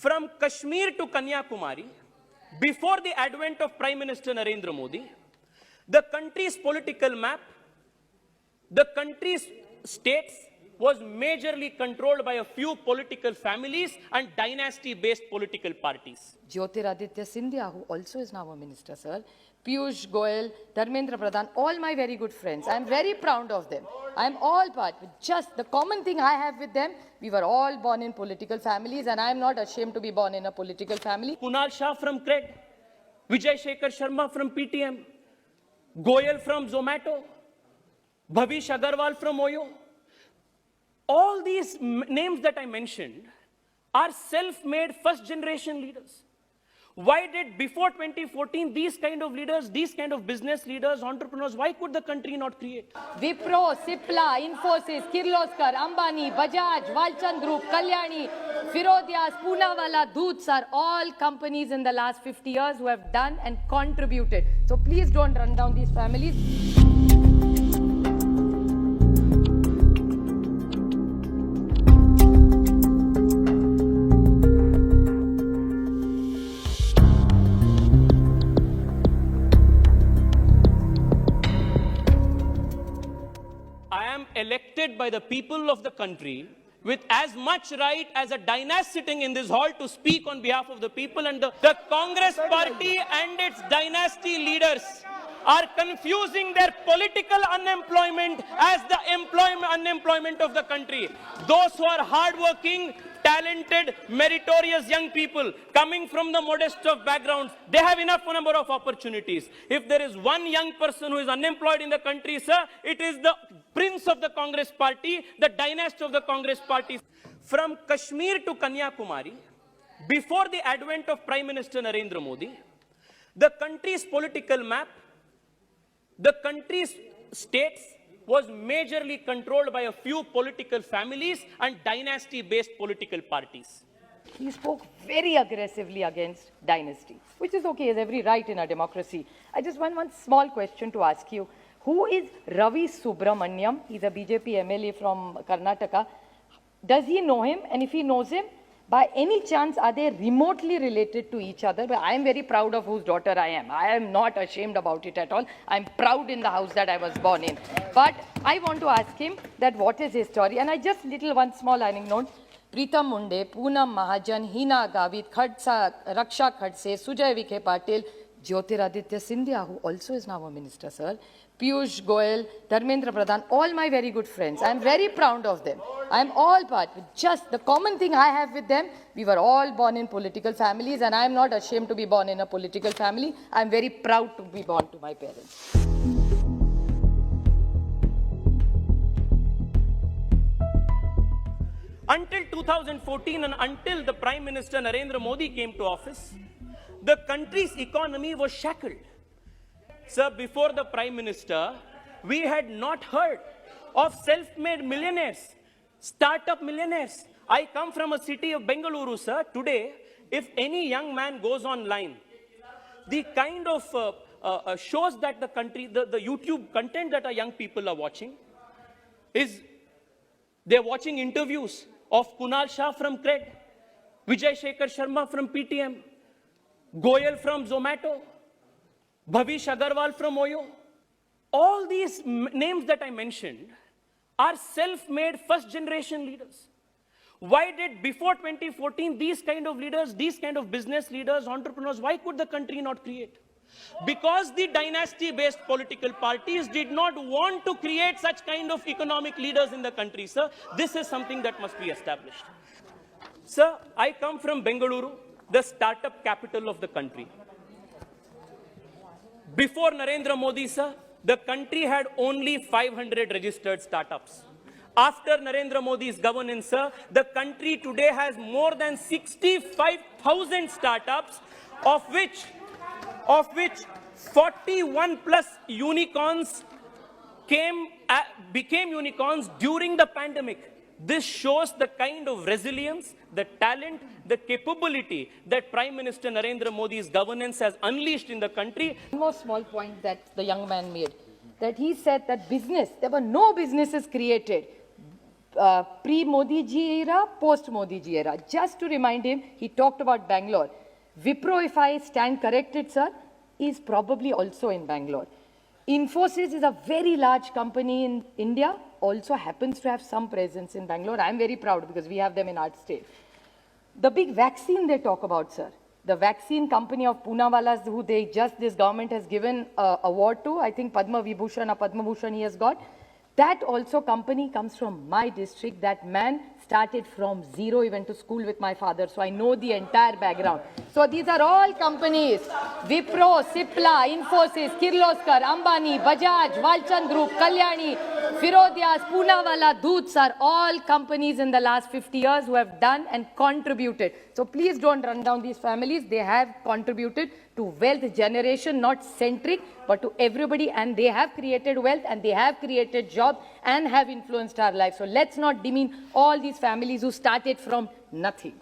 From Kashmir to Kanyakumari, before the advent of Prime Minister Narendra Modi, the country's political map, the country's states was majorly controlled by a few political families and dynasty-based political parties. Jyotiraditya Scindia, who also is now a minister, sir, Piyush Goyal, Dharmendra Pradhan, all my very good friends. I am very proud of them. I am all part. Just the common thing I have with them, we were all born in political families, and I am not ashamed to be born in a political family. Kunal Shah from CRED, Vijay Shekhar Sharma from PTM, Goyal from Zomato, Bhavish Agarwal from Oyo. All these names that I mentioned are self-made first-generation leaders. Why did, before 2014, these kind of leaders, these kind of business leaders, entrepreneurs, why could the country not create? Wipro, Cipla, Infosys, Kirloskar, Ambani, Bajaj, Walchand Group, Kalyani, Firodyas, Poonawalla, Doots are all companies in the last 50 years who have done and contributed. So please don't run down these families. Elected by the people of the country with as much right as a dynast sitting in this hall to speak on behalf of the people, and the Congress party and its dynasty leaders are confusing their political unemployment as the unemployment of the country. Those who are hardworking, talented, meritorious young people coming from the modest of backgrounds, they have enough number of opportunities. If there is one young person who is unemployed in the country, sir, it is the prince of the Congress party, the dynasty of the Congress party. From Kashmir to Kanyakumari, before the advent of Prime Minister Narendra Modi, the country's political map, the country's states was majorly controlled by a few political families and dynasty-based political parties. He spoke very aggressively against dynasties, which is okay, is every right in a democracy. I just want one small question to ask you. Who is Ravi Subramaniam? He's a BJP MLA from Karnataka. Does he know him? And if he knows him, by any chance, are they remotely related to each other? But I am very proud of whose daughter I am. I am not ashamed about it at all. I'm proud in the house that I was born in. But I want to ask him that what is his story. And I just one small learning note. Pritam Munde, Poonam Mahajan, Hina Gavit, Raksha Khadse, Sujay Vikhe Patil, Jyotiraditya Scindia, who also is now a minister, sir, Piyush Goyal, Dharmendra Pradhan, all my very good friends. I am very proud of them. I am all part. Just the common thing I have with them, we were all born in political families, and I am not ashamed to be born in a political family. I am very proud to be born to my parents. Until 2014 and until the Prime Minister Narendra Modi came to office, the country's economy was shackled. Sir, before the Prime Minister, we had not heard of self-made millionaires, startup millionaires. I come from a city of Bengaluru, sir. Today, if any young man goes online, the kind of shows that the country, the YouTube content that our young people are watching is, they're watching interviews of Kunal Shah from CRED, Vijay Shekhar Sharma from PTM, Goyal from Zomato, Bhavish Agarwal from Oyo. All these names that I mentioned are self-made first-generation leaders. Why did, before 2014, these kind of leaders, these kind of business leaders, entrepreneurs, why could the country not create? Because the dynasty-based political parties did not want to create such kind of economic leaders in the country, sir. This is something that must be established. Sir, I come from Bengaluru, the startup capital of the country. Before Narendra Modi, sir, the country had only 500 registered startups. After Narendra Modi's governance, sir, the country today has more than 65,000 startups, of which 41 plus unicorns became unicorns during the pandemic. This shows the kind of resilience, the talent, the capability that Prime Minister Narendra Modi's governance has unleashed in the country. One more small point that the young man made, that he said that there were no businesses created pre-Modi ji era, post-Modi ji era. Just to remind him, he talked about Bangalore. Wipro, if I stand corrected, sir, is probably also in Bangalore. Infosys is a very large company in India, also happens to have some presence in Bangalore. I'm very proud because we have them in our state. The big vaccine they talk about, sir, the vaccine company of Poonawala's, who this government has given award to, I think Padma Vibhushan or Padma Bhushan he has got. That also company comes from my district. That man started from zero. He went to school with my father, so I know the entire background. So these are all companies: Wipro, Cipla, Infosys, Kirloskar, Ambani, Bajaj, Walchand Group, Kalyani, Firozias, Poonawala, Doots are all companies in the last 50 years who have done and contributed. So please don't run down these families. They have contributed to wealth generation, not centric, but to everybody, and they have created wealth and they have created jobs and have influenced our lives. So let's not demean all these families who started from nothing.